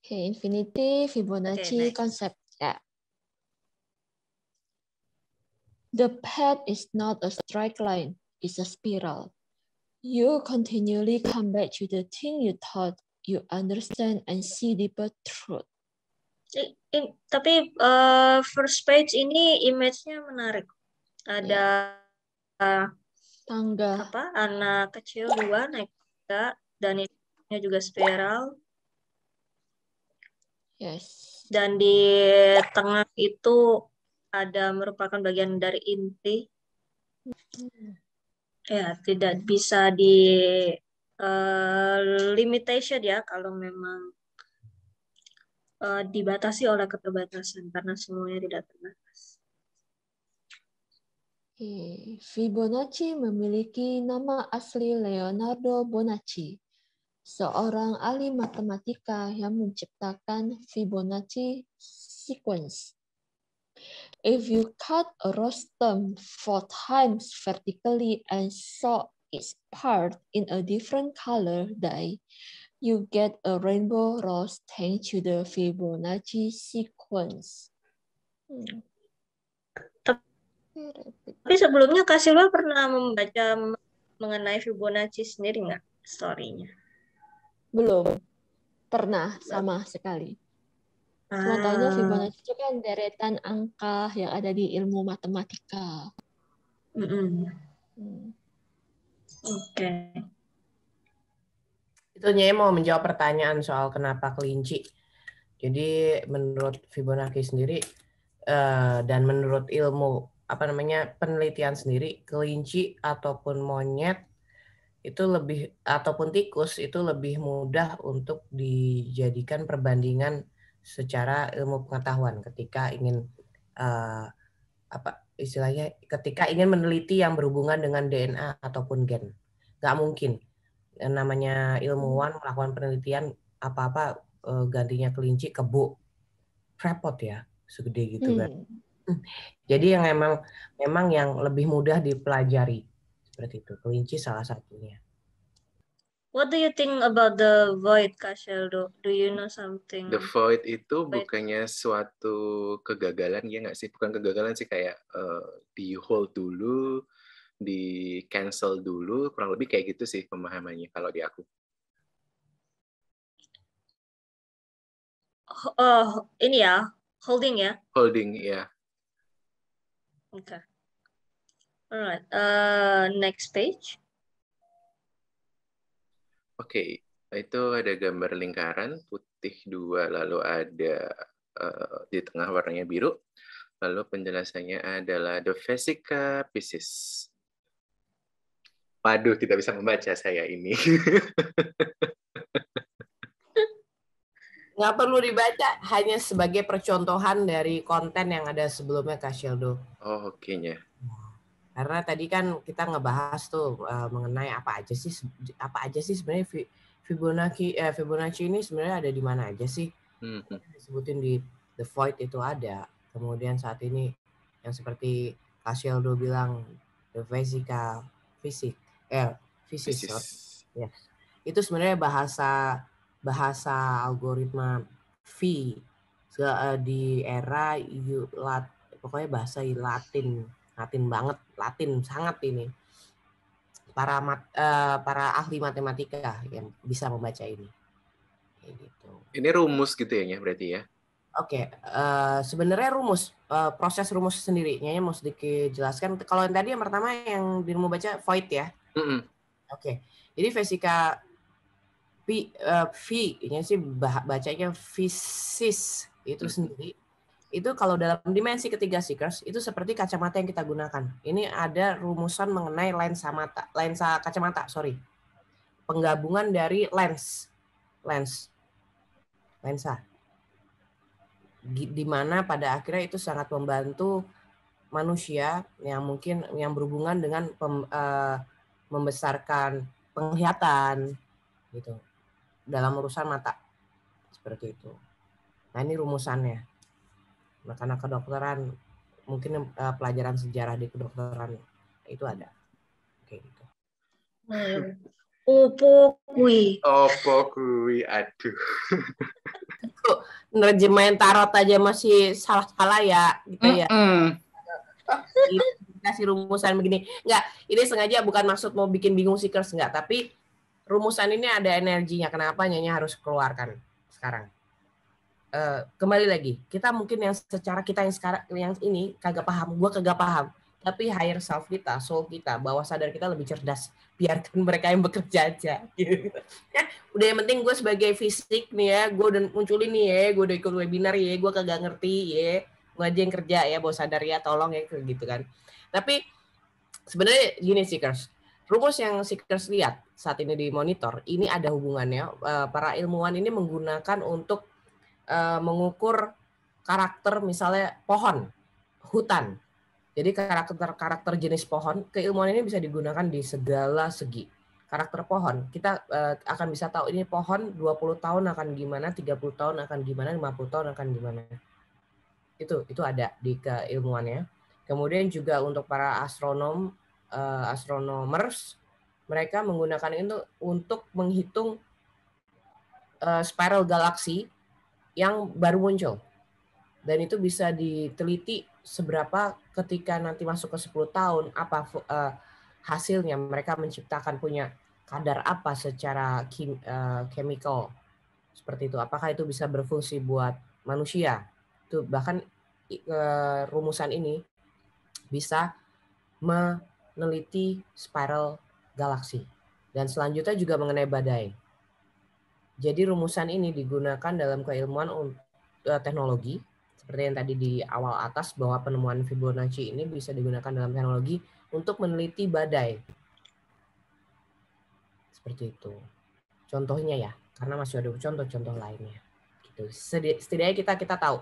Okay, infinity Okay, Fibonacci next. concept. Yeah. The path is not a straight line, it's a spiral. You continually come back to the thing you thought you understand and see deeper truth. Tapi first page ini image-nya menarik. Ada Tangga. anak kecil 2 naik tangga dan ini juga spiral. Yes. Dan di tengah itu ada merupakan bagian dari inti. Ya, tidak bisa di limitation ya kalau memang dibatasi oleh keterbatasan karena semuanya tidak terbatas. Fibonacci memiliki nama asli Leonardo Bonacci, seorang ahli matematika yang menciptakan Fibonacci sequence. If you cut a rostam 4 times vertically and saw its part in a different color dye, you get a rainbow rose thanks to the Fibonacci sequence. Tapi sebelumnya Kak Silva pernah membaca mengenai Fibonacci sendiri nggak story-nya? Belum pernah sama sekali. Cuma tahunya Fibonacci itu kan deretan angka yang ada di ilmu matematika. Oke. Itu Nyai mau menjawab pertanyaan soal kenapa kelinci. Jadi menurut Fibonacci sendiri dan menurut ilmu penelitian sendiri, kelinci ataupun monyet itu lebih ataupun tikus itu lebih mudah untuk dijadikan perbandingan secara ilmu pengetahuan ketika ingin ketika ingin meneliti yang berhubungan dengan DNA ataupun gen. Nggak mungkin namanya ilmuwan melakukan penelitian apa-apa gantinya kelinci kebo, repot ya segede gitu kan. Jadi yang memang yang lebih mudah dipelajari seperti itu, kelinci salah satunya. What do you think about the void, Kak Sheldo? Do you know something? The void itu bukannya suatu kegagalan ya nggak sih? Bukan kegagalan sih, kayak di hold dulu, di cancel dulu, kurang lebih kayak gitu sih pemahamannya kalau di aku. Ini ya, holding ya? Holding, ya. Okay. Alright. Next page. Oke, itu ada gambar lingkaran putih 2, lalu ada di tengah warnanya biru. Lalu penjelasannya adalah the Vesica Piscis. Waduh, tidak bisa membaca saya ini. Nggak perlu dibaca, hanya sebagai percontohan dari konten yang ada sebelumnya, Kak Sheldo. Oh, oke-nya. Karena tadi kan kita ngebahas tuh mengenai apa aja sih sebenarnya Fibonacci ini sebenarnya ada di mana aja sih? Disebutin di The Void itu ada. Kemudian saat ini yang seperti Kak Sheldo bilang The Vesica Physics. Ya. Itu sebenarnya bahasa algoritma V di era pokoknya bahasa Latin banget, Latin sangat ini. Para ahli matematika yang bisa membaca ini. Kayak gitu. Ini rumus gitu ya, berarti ya? Oke, sebenarnya proses rumus sendiri, Nyanya mau sedikit jelaskan. Kalau yang tadi yang pertama yang dirimu baca void ya. Oke, jadi Vesica V-nya sih bacanya fisis itu sendiri. Itu kalau dalam dimensi ketiga Seekers itu seperti kacamata yang kita gunakan. Ini ada rumusan mengenai lensa kacamata. Penggabungan dari lensa. Di mana pada akhirnya itu sangat membantu manusia yang mungkin yang berhubungan dengan membesarkan penglihatan gitu dalam urusan mata seperti itu. Nah ini rumusannya. Nah karena kedokteran mungkin pelajaran sejarah di kedokteran itu ada kayak gitu. Opo kui, aduh. nerjemahin tarot aja masih salah-salah ya gitu ya. Kasih rumusan begini. Enggak, ini sengaja bukan maksud mau bikin bingung Seekers, enggak, tapi rumusan ini ada energinya. Kenapa Nyonya harus keluarkan sekarang? Kembali lagi, kita mungkin yang secara kita yang sekarang yang ini kagak paham, gua kagak paham. Tapi higher self kita, soul kita, bawah sadar kita lebih cerdas. Biarkan mereka yang bekerja aja. Gitu. Udah yang penting gue sebagai fisik nih ya, gue udah munculin nih ya, gue udah ikut webinar ya, gue kagak ngerti ya, gue aja yang kerja ya, bawah sadar ya, tolong ya gitu kan. Tapi sebenarnya gini Seekers, rumus yang Seekers lihat saat ini di monitor, ini ada hubungannya. Para ilmuwan ini menggunakan untuk mengukur karakter misalnya pohon, hutan. Jadi karakter jenis pohon, keilmuan ini bisa digunakan di segala segi. Karakter pohon, kita akan bisa tahu ini pohon 20 tahun akan gimana, 30 tahun akan gimana, 50 tahun akan gimana. Itu ada di keilmuannya. Kemudian juga untuk para astronomers, mereka menggunakan itu untuk menghitung spiral galaksi yang baru muncul. Dan itu bisa diteliti seberapa ketika nanti masuk ke 10 tahun, apa hasilnya, mereka menciptakan punya kadar apa secara chemical seperti itu. Apakah itu bisa berfungsi buat manusia? Itu bahkan rumusan ini bisa meneliti spiral galaksi. Dan selanjutnya juga mengenai badai. Jadi rumusan ini digunakan dalam keilmuan teknologi, seperti yang tadi di awal atas, bahwa penemuan Fibonacci ini bisa digunakan dalam teknologi untuk meneliti badai. Seperti itu. Contohnya ya, karena masih ada contoh-contoh lainnya. Gitu. Setidaknya kita tahu,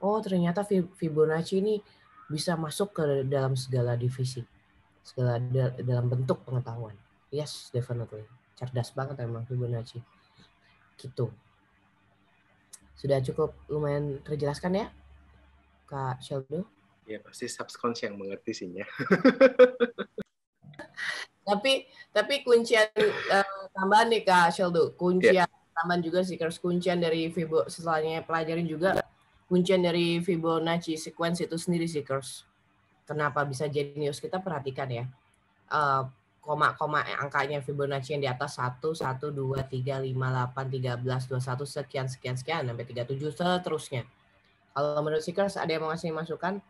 oh ternyata Fibonacci ini bisa masuk ke dalam segala divisi, segala dalam bentuk pengetahuan. Yes, definitely. Cerdas banget emang Fibonacci. Gitu. Sudah cukup lumayan terjelaskan ya, Kak Sheldo? Ya pasti subconscious yang mengerti sihnya. tapi kuncian tambahan nih Kak Sheldo, kuncian tambahan juga sih, kuncian dari setelahnya pelajarin juga kuncian dari Fibonacci sequence itu sendiri sih, kenapa bisa jenius, kita perhatikan ya. Koma-koma angkanya Fibonacci yang di atas 1, 1, 2, 3, 5, 8, 13, 21, sekian, sampai 37, seterusnya. Kalau menurut Seekers ada yang mau ngasih masukan?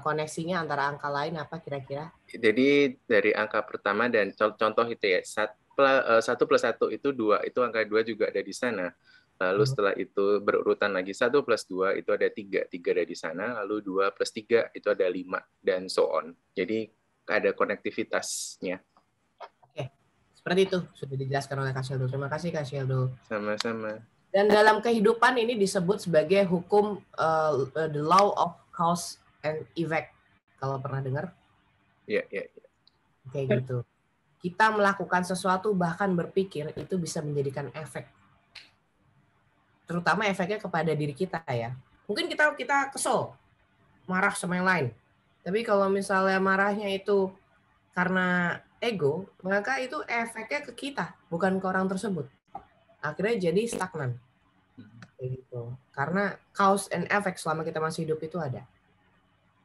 Koneksinya antara angka lain apa kira-kira? Jadi dari angka pertama dan contoh itu ya, 1 plus 1 itu 2, itu angka 2 juga ada di sana. Lalu setelah itu berurutan lagi 1 plus 2 itu ada 3 ada di sana. Lalu 2 plus 3 itu ada 5 dan so on. Jadi ada konektivitasnya. Oke, seperti itu sudah dijelaskan oleh Kak Sheldo. Terima kasih Kak Sheldo. Sama-sama. Dan dalam kehidupan ini disebut sebagai hukum the law of cause and effect. Kalau pernah dengar? Iya. Kayak gitu. Kita melakukan sesuatu bahkan berpikir itu bisa menjadikan efek. Terutama efeknya kepada diri kita ya. Mungkin kita kesel, marah sama yang lain. Tapi kalau misalnya marahnya itu karena ego, maka itu efeknya ke kita, bukan ke orang tersebut. Akhirnya jadi stagnan. Kayak gitu. Karena cause and effect selama kita masih hidup itu ada.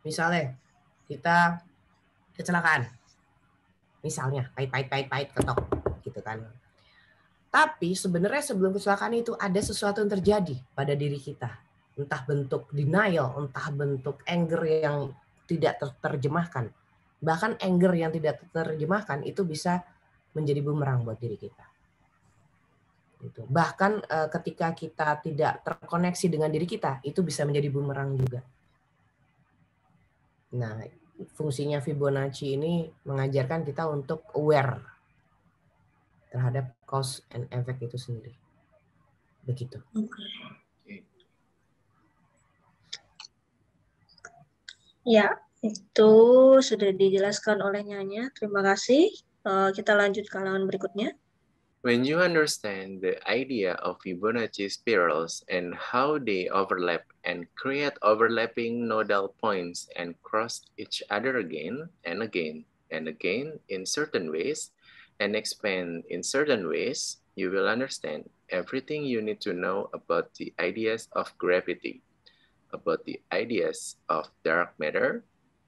Misalnya kita kecelakaan. Misalnya pahit ketok gitu kan. Tapi sebenarnya sebelum kecelakaan itu ada sesuatu yang terjadi pada diri kita. Entah bentuk denial, entah bentuk anger yang tidak terjemahkan. Bahkan anger yang tidak terjemahkan itu bisa menjadi bumerang buat diri kita. Gitu. Bahkan ketika kita tidak terkoneksi dengan diri kita, itu bisa menjadi bumerang juga. Nah, fungsinya Fibonacci ini mengajarkan kita untuk aware terhadap cause and effect itu sendiri. Begitu. Ya, itu sudah dijelaskan oleh Nyonya. Terima kasih. Kita lanjut ke halaman berikutnya. When you understand the idea of Fibonacci spirals and how they overlap and create overlapping nodal points and cross each other again and again and again in certain ways and expand in certain ways, you will understand everything you need to know about the ideas of gravity, about the ideas of dark matter,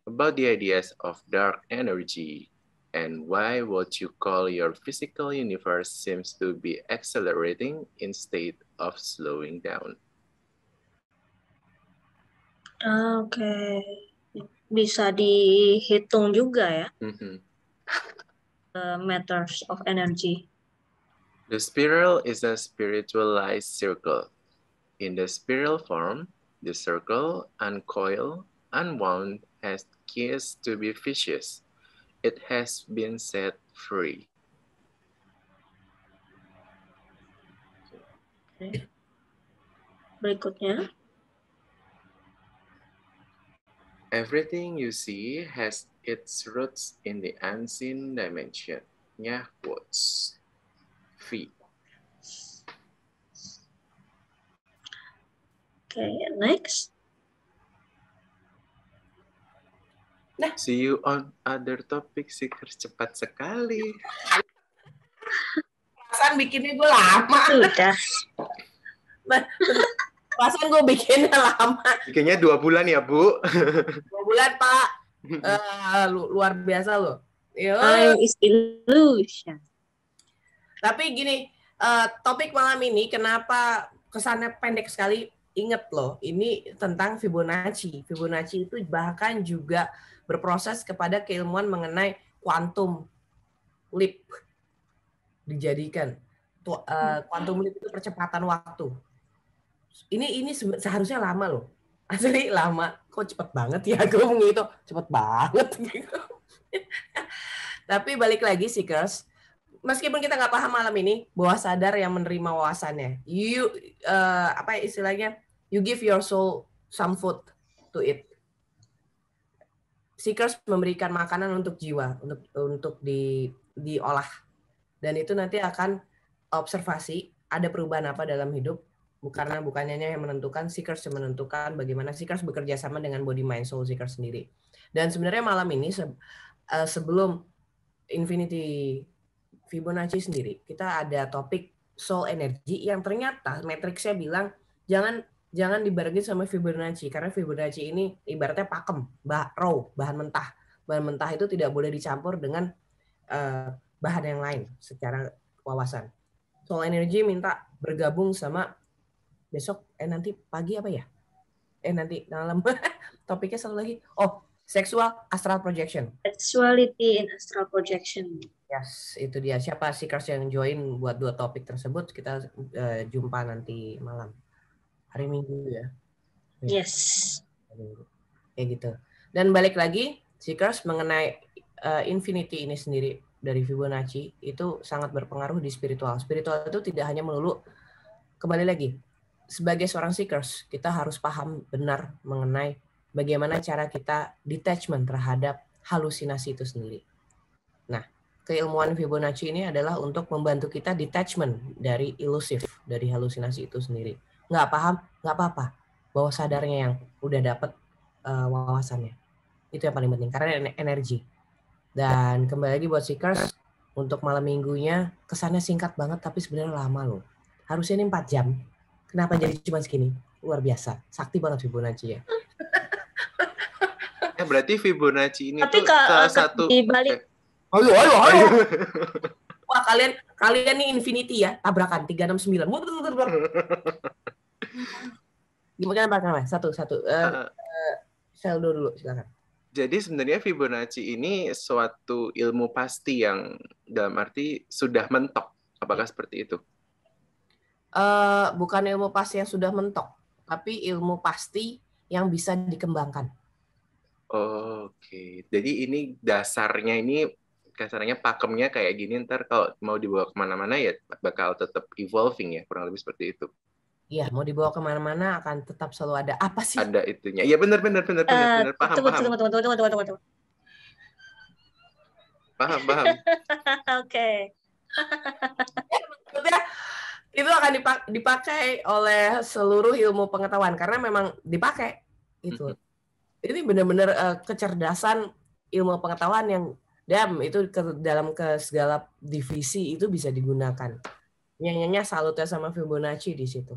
about the ideas of dark energy, and why what you call your physical universe seems to be accelerating instead of slowing down. Oke. Bisa dihitung juga ya, matters of energy. The spiral is a spiritualized circle. In the spiral form, the circle, uncoiled, unwound, has ceased to be vicious. It has been set free. Oke. Berikutnya. Everything you see has its roots in the unseen dimension. Nya quotes. V. Okay, next. Nah, see you on other topic, Seekers. Cepat sekali. Perasaan bikinnya gue lama. Sudah. Perasaan gue bikinnya lama. Bikinnya 2 bulan ya, Bu? 2 bulan, Pak. Luar biasa loh. Time is illusion. Tapi gini, topik malam ini kenapa kesannya pendek sekali? Ingat loh, ini tentang Fibonacci. Fibonacci itu bahkan juga berproses kepada keilmuan mengenai quantum leap dijadikan. Quantum leap itu percepatan waktu. Ini seharusnya lama loh. Asli lama. Kok cepet banget ya gue menghitung. Cepet banget gitu. Tapi balik lagi Seekers, meskipun kita nggak paham malam ini, bawah sadar yang menerima wawasannya. Apa istilahnya? You give your soul some food to eat. Seekers memberikan makanan untuk jiwa, untuk diolah. Dan itu nanti akan observasi ada perubahan apa dalam hidup. Karena bukannya yang menentukan, Seekers yang menentukan bagaimana Seekers bekerja sama dengan body, mind, soul Seekers sendiri. Dan sebenarnya malam ini sebelum Infinity Fibonacci sendiri, kita ada topik soul energy yang ternyata matriksnya bilang jangan dibarengi sama Fibonacci, karena Fibonacci ini ibaratnya pakem, bahan mentah. Bahan mentah itu tidak boleh dicampur dengan bahan yang lain secara wawasan. Soul energy minta bergabung sama besok nanti pagi apa ya? Nanti malam topiknya satu lagi. Sexual astral projection. Sexuality in astral projection. Yes, itu dia. Siapa Seekers yang join buat 2 topik tersebut, kita jumpa nanti malam. Hari Minggu ya. Yes. Kayak gitu. Dan balik lagi, Seekers mengenai Infinity ini sendiri dari Fibonacci itu sangat berpengaruh di spiritual. Spiritual itu tidak hanya melulu, kembali lagi, sebagai seorang Seekers, kita harus paham benar mengenai bagaimana cara kita detachment terhadap halusinasi itu sendiri. Nah, keilmuan Fibonacci ini adalah untuk membantu kita detachment dari ilusif, dari halusinasi itu sendiri. Nggak paham, nggak apa-apa. Bawah sadarnya yang udah dapat wawasannya. Itu yang paling penting, karena energi. Dan kembali lagi buat Seekers, untuk malam minggunya, kesannya singkat banget, tapi sebenarnya lama loh. Harusnya ini 4 jam. Kenapa jadi cuma segini? Luar biasa. Sakti banget Fibonacci ya. Berarti Fibonacci ini tuh salah satu dibalik. Ayo. Wah, kalian nih Infinity ya, tabrakan 369. Gimana Pak? Satu. Seldo dulu, silakan. Jadi sebenarnya Fibonacci ini suatu ilmu pasti yang dalam arti sudah mentok. Apakah seperti itu? Bukan ilmu pasti yang sudah mentok, tapi ilmu pasti yang bisa dikembangkan. Oke. Jadi ini dasarnya ini kasarnya pakemnya kayak gini, ntar kalau mau dibawa kemana-mana ya bakal tetap evolving ya, kurang lebih seperti itu. Iya, mau dibawa kemana-mana akan tetap selalu ada apa sih? Ada itunya. Iya benar. Paham. Tunggu. Paham. Oke. Itu akan dipakai oleh seluruh ilmu pengetahuan karena memang dipakai itu. Ini benar-benar kecerdasan ilmu pengetahuan yang itu dalam segala divisi itu bisa digunakan. Nyanyinya salutnya sama Fibonacci di situ.